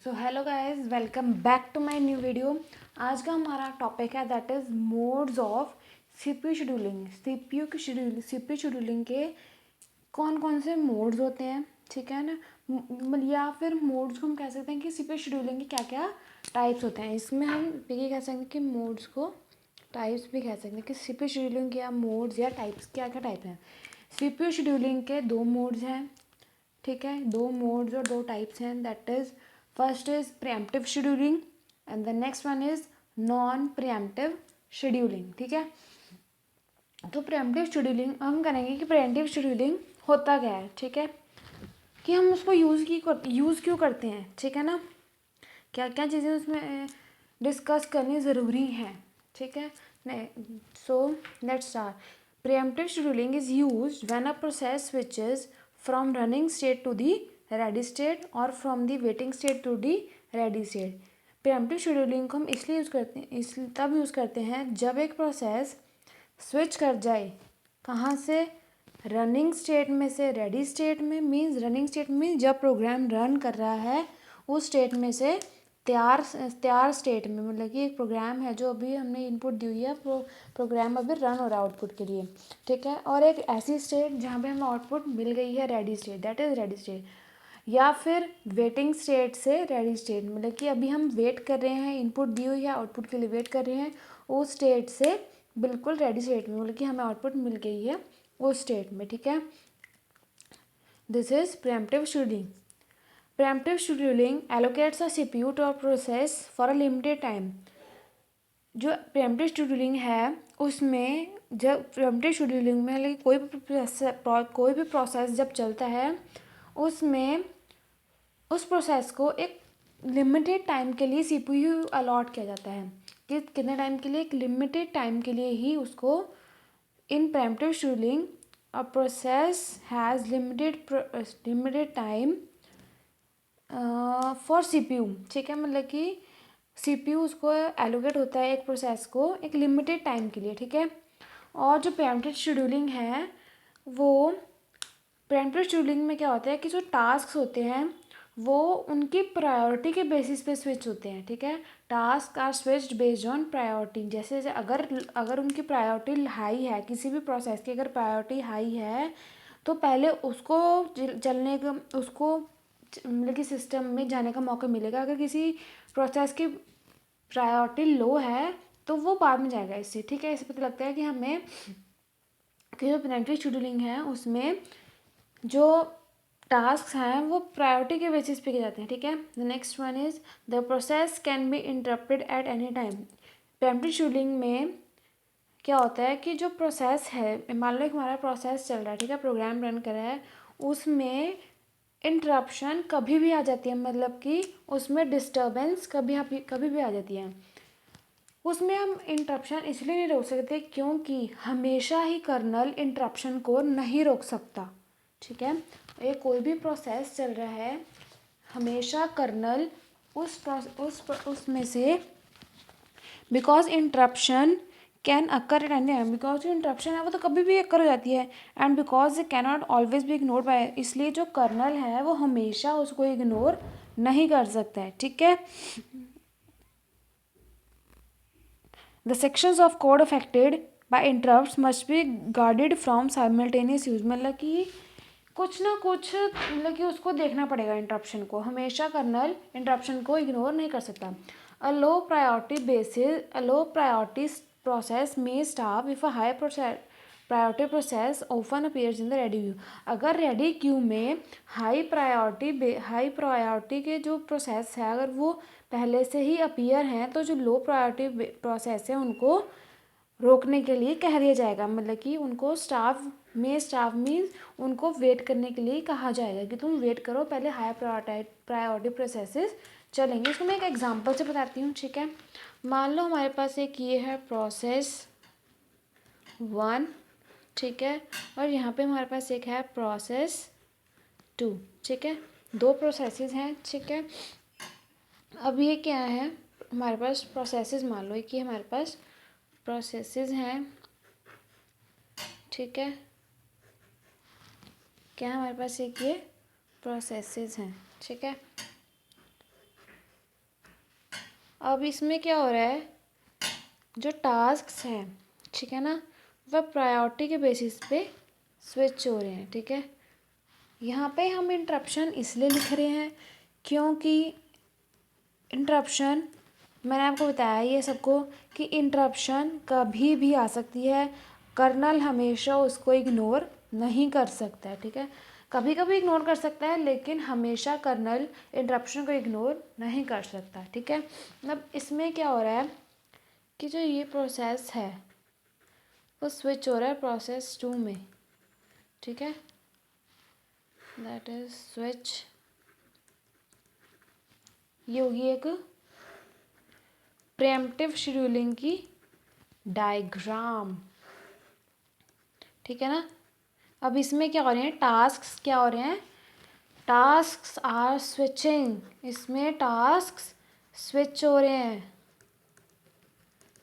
So hello guys, welcome back to my new video. आज का हमारा टॉपिक है that is modes of CPU scheduling. CPU scheduling के कौन कौन से मोड्स होते हैं, ठीक है ना। या फिर मोड्स को हम कह सकते हैं कि सीपीयू शेड्यूलिंग के क्या क्या टाइप्स होते हैं। इसमें हम ये कह सकते हैं कि मोड्स को टाइप्स भी कह सकते हैं कि सीपीयू शेड्यूलिंग के या मोड्स या टाइप्स क्या क्या टाइप हैं। सीपीयू शेड्यूलिंग के दो मोड्स हैं, ठीक है। दो मोड्स और दो टाइप्स हैं, that is first is preemptive scheduling and the next one is non preemptive scheduling, ठीक है। तो प्रीएम्प्टिव शेड्यूलिंग हम करेंगे कि प्रीएम्प्टिव शेड्यूलिंग होता क्या है, ठीक है, कि हम उसको यूज़ क्यों करते हैं, ठीक है ना। क्या क्या चीज़ें उसमें डिस्कस करनी ज़रूरी हैं, ठीक है। So let's start. Preemptive scheduling is used when a process switches from running state to the ready state और from the waiting state to the ready state. Preemptive scheduling को हम इसलिए यूज़ करते हैं, इसलिए तब यूज़ करते हैं जब एक प्रोसेस स्विच कर जाए कहाँ से, रनिंग स्टेट में से रेडी स्टेट में। मीन्स रनिंग स्टेट में जब प्रोग्राम रन कर रहा है उस स्टेट में से तैयार स्टेट में, मतलब कि एक प्रोग्राम है जो अभी हमने इनपुट दी हुई है, प्रोग्राम अभी रन हो रहा है आउटपुट के लिए, ठीक है। और एक ऐसी स्टेट जहाँ पे हमें आउटपुट मिल गई है ready state, that is ready state. या फिर वेटिंग स्टेट से रेडी स्टेट, मतलब कि अभी हम वेट कर रहे हैं, इनपुट दी हुई है आउटपुट के लिए वेट कर रहे हैं, उस स्टेट से बिल्कुल रेडी स्टेट में, मतलब कि हमें आउटपुट मिल गई है उस स्टेट में, ठीक है। This is preemptive scheduling. Preemptive scheduling allocates a CPU to a process for a limited time। जो प्रीएम्प्टिव शेड्यूलिंग है उसमें, जब प्रीएम्प्टिव शेड्यूलिंग में लाइक कोई भी प्रोसेस जब चलता है उसमें उस प्रोसेस को एक लिमिटेड टाइम के लिए सीपीयू अलॉट किया जाता है कि कितने टाइम के लिए, एक लिमिटेड टाइम के लिए ही उसको। In preemptive scheduling a process has limited time for CPU, ठीक है। मतलब कि सीपीयू उसको एलोकेट होता है एक प्रोसेस को एक लिमिटेड टाइम के लिए, ठीक है। और जो प्रीएम्प्टिव शेड्यूलिंग है वो, प्रीएम्प्टिव शेड्यूलिंग में क्या होता है कि जो टास्क होते हैं वो उनकी प्रायोरिटी के बेसिस पे स्विच होते हैं, ठीक है। Task are switched based on priority. जैसे अगर अगर उनकी प्रायोरिटी हाई है, किसी भी प्रोसेस की अगर प्रायोरिटी हाई है तो पहले उसको चलने का, उसको मतलब कि सिस्टम में जाने का मौका मिलेगा। अगर किसी प्रोसेस की प्रायोरिटी लो है तो वो बाद में जाएगा इससे, ठीक है। इससे पता लगता है कि हमें कि जो प्रीएम्प्टिव शेड्यूलिंग है उसमें जो टास्क हैं वो प्रायोरिटी के बेसिस पे किए जाते हैं, ठीक है। The next one is the process can be interrupted at any time. Pre-emptive scheduling में क्या होता है कि जो प्रोसेस है, मान लो एक हमारा प्रोसेस चल रहा है, ठीक है, प्रोग्राम रन कर रहा है, उसमें इंटरप्शन कभी भी आ जाती है, मतलब कि उसमें डिस्टर्बेंस कभी भी आ जाती है। उसमें हम इंटरप्शन इसलिए नहीं रोक सकते क्योंकि हमेशा ही कर्नल इंटरप्शन को नहीं रोक सकता, ठीक है। ये कोई भी प्रोसेस चल रहा है, हमेशा कर्नल उसमें से, because interruption can occur at any time, because जो इंटरप्शन है वो तो कभी भी अकर हो जाती है, and because it cannot always be ignored bye, इसलिए जो कर्नल है वो हमेशा उसको इग्नोर नहीं कर सकता है, ठीक है। The sections of code affected by interrupts must be guarded from simultaneous use, मतलब कि कुछ ना कुछ, मतलब कि उसको देखना पड़ेगा इंटरप्शन को, हमेशा कर्नल इंटरप्शन को इग्नोर नहीं कर सकता। अ लो प्रायोरिटी प्रोसेस में stop if a high priority process open appears in the ready queue. अगर रेडी क्यू में हाई प्रायोरिटी के जो प्रोसेस है अगर वो पहले से ही अपीयर हैं तो जो लो प्रायोरिटी प्रोसेस है उनको रोकने के लिए कह दिया जाएगा, मतलब कि उनको स्टाफ मीन्स उनको वेट करने के लिए कहा जाएगा कि तुम वेट करो, पहले हाई प्रायोरिटी प्रोसेसेस चलेंगे। इसको मैं एक एग्जांपल से बताती हूँ, ठीक है। मान लो हमारे पास एक ये है प्रोसेस 1, ठीक है, और यहाँ पे हमारे पास एक है प्रोसेस 2, ठीक है। दो प्रोसेसेस हैं, ठीक है। अब ये क्या है, हमारे पास प्रोसेसेस, मान लो कि हमारे पास प्रोसेसेस हैं, ठीक है। क्या हमारे पास एक ये प्रोसेसेस हैं, ठीक है। अब इसमें क्या हो रहा है, जो टास्क्स हैं, ठीक है ना, वह प्रायोरिटी के बेसिस पे स्विच हो रहे हैं, ठीक है। यहाँ पे हम इंटरप्शन इसलिए लिख रहे हैं क्योंकि इंटरप्शन, मैंने आपको बताया ये सबको कि इंटरप्शन कभी भी आ सकती है, कर्नल हमेशा उसको इग्नोर नहीं कर सकता है, ठीक है। कभी कभी इग्नोर कर सकता है लेकिन हमेशा कर्नल इंटरप्शन को इग्नोर नहीं कर सकता, ठीक है। मतलब इसमें क्या हो रहा है कि जो ये प्रोसेस है वो स्विच हो रहा है प्रोसेस 2 में, ठीक है। दैट इज स्विच, ये होगी एक प्रीएम्प्टिव शेड्यूलिंग की डायग्राम, ठीक है ना। अब इसमें क्या हो रहे हैं, टास्क्स क्या हो रहे हैं, टास्क्स आर स्विचिंग, इसमें टास्क्स स्विच हो रहे हैं,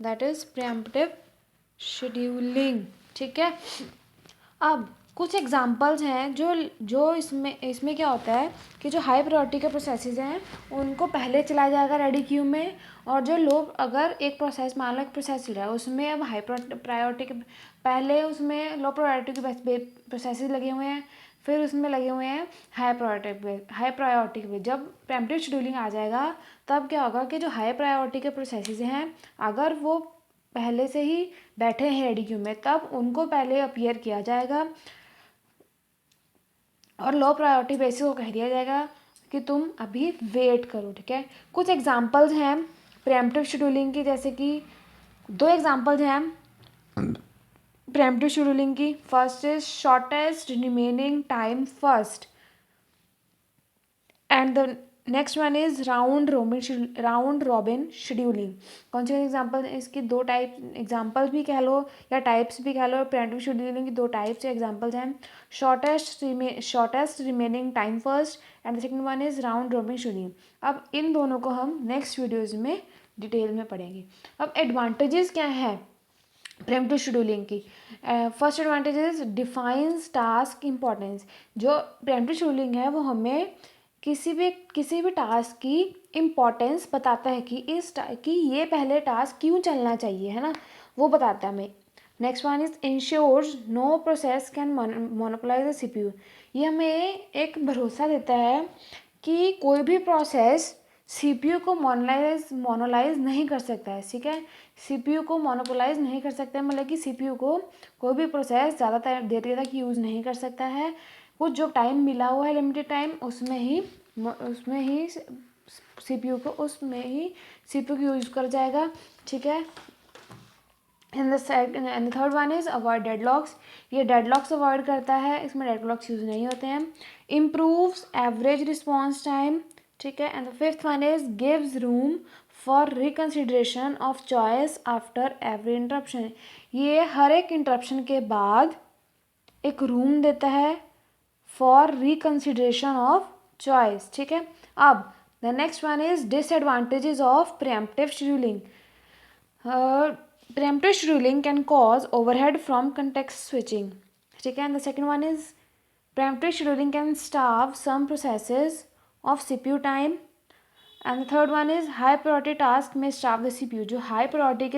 दैट इज प्रीएम्प्टिव शेड्यूलिंग, ठीक है। अब कुछ एग्जांपल्स हैं जो जो इसमें क्या होता है कि जो हाई प्रायोरिटी के प्रोसेसेस हैं उनको पहले चलाया जाएगा रेडी क्यू में, और जो लो, अगर एक प्रोसेस, मान लो एक प्रोसेस चल रहा है उसमें अब हाई प्रायोरिटी के पहले उसमें लो प्रायोरिटी के प्रोसेसेस लगे हुए हैं, फिर उसमें लगे हुए हैं हाई प्रायोरिटी पे। जब प्रीएम्प्टिव शेड्यूलिंग आ जाएगा तब क्या होगा कि जो हाई प्रायोरिटी के प्रोसेसेस हैं अगर वो पहले से ही बैठे हैं रेडी क्यू में तब उनको पहले अपीयर किया जाएगा, और लो प्रायोरिटी बेसिस को कह दिया जाएगा कि तुम अभी वेट करो, ठीक है। कुछ एग्जांपल्स हैं प्रीएम्प्टिव शेड्यूलिंग की, जैसे कि 2 एग्जांपल्स हैं प्रीएम्प्टिव शेड्यूलिंग की। First is shortest remaining time first, and the next one is round robin scheduling. कौन से एग्जांपल, इसकी 2 टाइप एग्जांपल्स भी कह लो या टाइप्स भी कह लो। प्रीएम्प्टिव शेड्यूलिंग की 2 टाइप्स एग्जांपल्स हैं, shortest remaining time first and the second one is round robin scheduling. अब इन दोनों को हम नेक्स्ट वीडियोज़ में डिटेल में पढ़ेंगे। अब एडवांटेजेस क्या है प्रीएम्प्टिव शेड्यूलिंग की। First advantage is defines task importance. जो प्रीएम्प्टिव शेड्यूलिंग है वो हमें किसी भी टास्क की इम्पोर्टेंस बताता है कि ये पहले टास्क क्यों चलना चाहिए, है ना, वो बताता है हमें। Next one is ensures no process can monopolize the CPU. ये हमें एक भरोसा देता है कि कोई भी प्रोसेस सीपीयू को मोनोलाइज नहीं कर सकता है, ठीक है। सीपीयू को मोनोपोलाइज नहीं कर सकता है, मतलब कि सीपीयू को कोई भी प्रोसेस ज़्यादा देर तक यूज़ नहीं कर सकता है। कुछ जो टाइम मिला हुआ है लिमिटेड टाइम उसमें ही सीपीयू को यूज़ कर जाएगा, ठीक है। And the third one is avoid deadlocks. ये डेडलॉक्स अवॉइड करता है, इसमें डेडलॉक्स यूज़ नहीं होते हैं। इम्प्रूव्स एवरेज रिस्पॉन्स टाइम, ठीक है। And the fifth one is gives room for reconsideration of choice after every interruption. ये हर एक इंटरप्शन के बाद एक रूम देता है फॉर रिकन्सिडरेशन ऑफ चॉइस, ठीक है। अब the next one is disadvantages of preemptive scheduling. Preemptive scheduling can cause overhead from context switching, ठीक है। And the second one is preemptive scheduling can starve some processes of CPU time, and the third one is high priority task may starve the CPU. जो high priority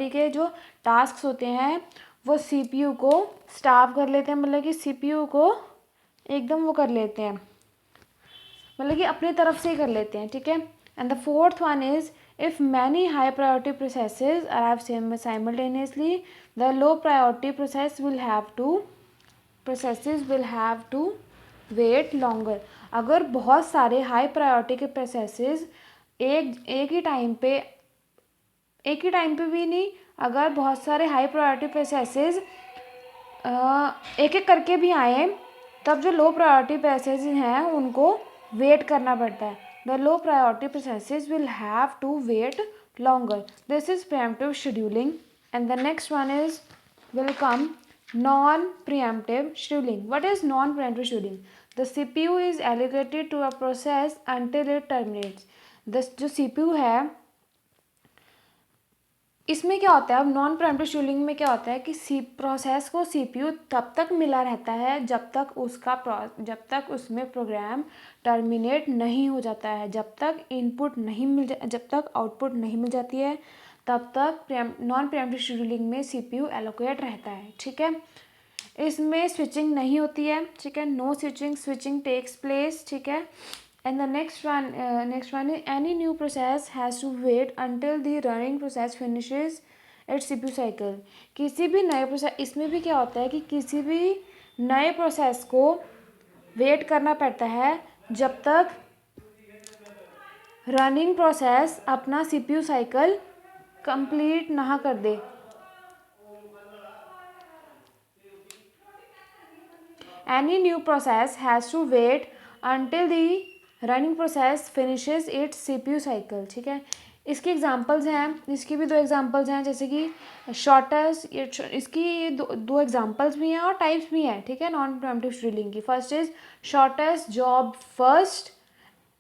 के जो task होते हैं वो CPU को starve कर लेते हैं, मतलब कि सीपीयू को एकदम वो कर लेते हैं, मतलब कि अपनी तरफ से ही कर लेते हैं, ठीक है। And the fourth one is if many high priority processes arrive simultaneously the low priority processes will have to wait longer. अगर बहुत सारे हाई प्रायोरिटी के प्रोसेसेस एक ही टाइम पे भी नहीं, अगर बहुत सारे हाई प्रायोरिटी प्रोसेसेस एक एक करके भी आए तब जो लो प्रायोरिटी प्रोसेसेस हैं उनको वेट करना पड़ता है। The low priority processes will have to wait longer, this is preemptive scheduling. And the next one is will come non-preemptive scheduling. What is non-preemptive scheduling? The CPU is allocated to a process until it terminates. जो CPU है इसमें क्या होता है, अब non preemptive scheduling में क्या होता है कि प्रोसेस को सीपीयू तब तक मिला रहता है जब तक उसमें प्रोग्राम टर्मिनेट नहीं हो जाता है, जब तक आउटपुट नहीं मिल जाती है, तब तक नॉन प्रीएम्प्टिव शेड्यूलिंग में सीपीयू एलोकेट रहता है। ठीक है, इसमें स्विचिंग नहीं होती है। ठीक है, नो स्विचिंग टेक्स प्लेस। ठीक है, and the next one is any new process has to wait until the running process finishes its CPU cycle। किसी भी नए प्रोसेस, इसमें भी क्या होता है कि किसी भी नए प्रोसेस को वेट करना पड़ता है जब तक रनिंग प्रोसेस अपना CPU साइकिल कंप्लीट ना कर दे। Any new process has to wait until the running process finishes it's CPU cycle. ठीक है, इसकी एग्जांपल्स हैं, इसकी भी दो एग्जांपल्स हैं, जैसे कि शॉर्टेस्ट, इसकी दो एग्जांपल्स भी हैं और टाइप्स भी हैं। ठीक है, नॉन प्रीएम्प्टिव शेड्यूलिंग की first is shortest job first.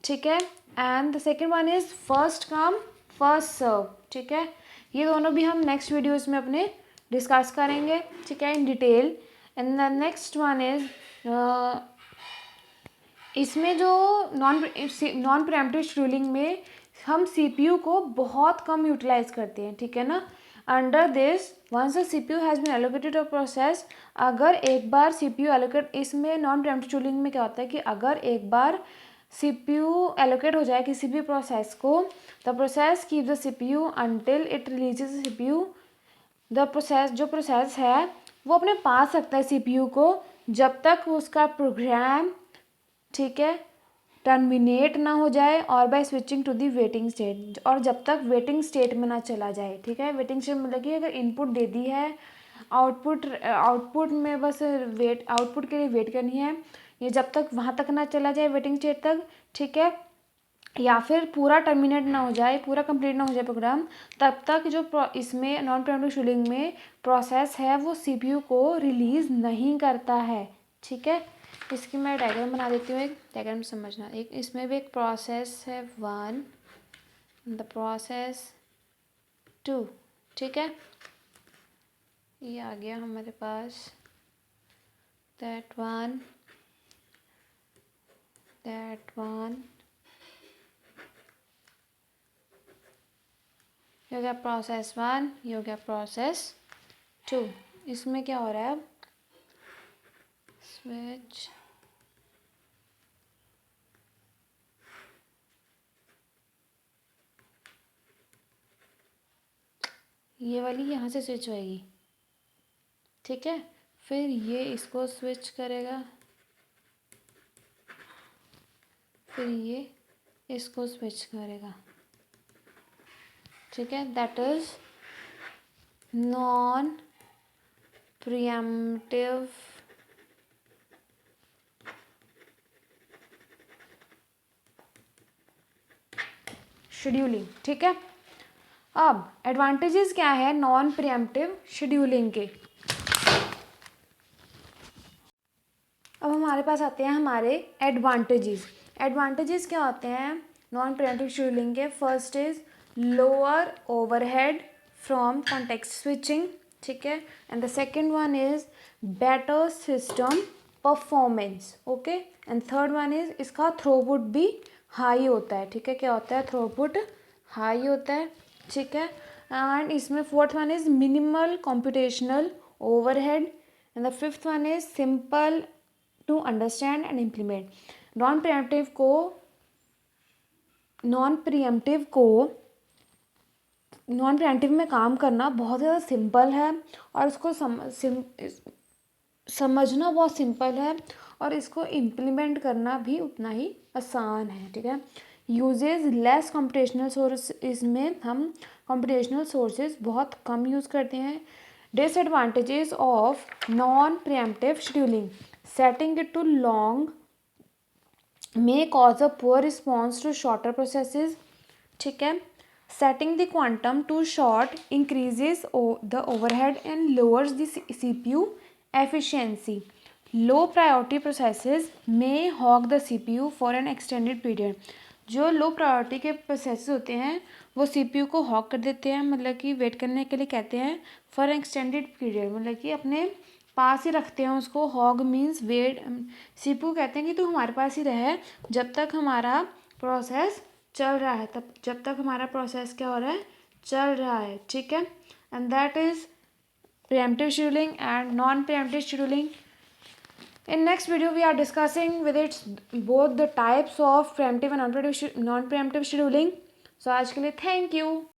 ठीक है, and the second one is first come first serve. ठीक है, ये दोनों भी हम नेक्स्ट वीडियोज में अपने डिस्कस करेंगे। ठीक है, in detail. And the next one is इसमें जो नॉन प्रीएम्प्टिव शेड्यूलिंग में हम सीपीयू को बहुत कम यूटिलाइज करते हैं। ठीक है ना, under this once the CPU has been allocated to process, अगर एक बार सीपीयू एलोकेट, इसमें नॉन प्रीएम्प्टिव शेड्यूलिंग में क्या होता है कि अगर एक बार सीपीयू एलोकेट हो जाए किसी भी प्रोसेस को, the process keep the CPU until it releases the CPU. The process, जो प्रोसेस है वो अपने पास रखता है सीपीयू को जब तक उसका प्रोग्राम, ठीक है, टर्मिनेट ना हो जाए और by switching to the waiting state, और जब तक वेटिंग स्टेट में ना चला जाए। ठीक है, वेटिंग स्टेट मतलब कि अगर इनपुट दे दी है, आउटपुट में बस आउटपुट के लिए वेट करनी है, ये जब तक वहाँ तक ना चला जाए वेटिंग स्टेट तक। ठीक है, या फिर पूरा टर्मिनेट ना हो जाए, पूरा कंप्लीट ना हो जाए प्रोग्राम, तब तक जो इसमें नॉन प्रीएम्प्टिव शेड्यूलिंग में प्रोसेस है वो सीपीयू को रिलीज़ नहीं करता है। ठीक है, इसकी मैं डायग्राम बना देती हूँ, एक डायग्राम समझना। एक इसमें भी एक प्रोसेस है 1, द प्रोसेस 2। ठीक है, ये आ गया हमारे पास दैट वन, ये हो गया प्रोसेस 1, ये हो गया प्रोसेस 2। इसमें क्या हो रहा है, अब स्विच ये वाली यहाँ से स्विच होएगी। ठीक है, फिर ये इसको स्विच करेगा, फिर ये इसको स्विच करेगा। ठीक है, that is non preemptive scheduling. ठीक है, अब एडवांटेजेस क्या है नॉन प्रीएम्प्टिव शेड्यूलिंग के। अब हमारे पास आते हैं हमारे एडवांटेजेस क्या होते हैं नॉन प्रीएम्प्टिव शेड्यूलिंग के। First is lower overhead from context switching. ठीक है, and the second one is better system performance. Okay, and third one is इसका थ्रूपुट भी हाई होता है। ठीक है, क्या होता है, थ्रूपुट हाई होता है। ठीक है, एंड इसमें fourth one is minimal computational overhead, and the fifth one is simple to understand and implement. Non preemptive में काम करना बहुत ज़्यादा सिंपल है, और इसको समझना बहुत सिंपल है, और इसको इम्प्लीमेंट करना भी उतना ही आसान है। ठीक है, यूजेज लेस कंप्यूटेशनल सोर्स, इसमें हम कंप्यूटेशनल सोर्सेज बहुत कम यूज़ करते हैं। Disadvantages of non preemptive scheduling, setting it too long may cause a poor response to shorter processes. ठीक है, setting the quantum too short increases the overhead and lowers the CPU efficiency. Low priority processes may hog the CPU for an extended period. जो low priority के process होते हैं वो CPU को hoc कर देते हैं, मतलब कि वेट करने के लिए कहते हैं फॉर एक्सटेंडेड पीरियड, मतलब कि अपने पास ही रखते हैं उसको। हॉग मीन्स वेट, सीपीयू कहते हैं कि तू हमारे पास ही रहे जब तक हमारा प्रोसेस चल रहा है, तब जब तक हमारा प्रोसेस क्या हो रहा है, चल रहा है, ठीक है। And that is preemptive scheduling and non-preemptive scheduling. In next video, we are discussing with its both the types of preemptive and non-preemptive scheduling. So आज के लिए thank you.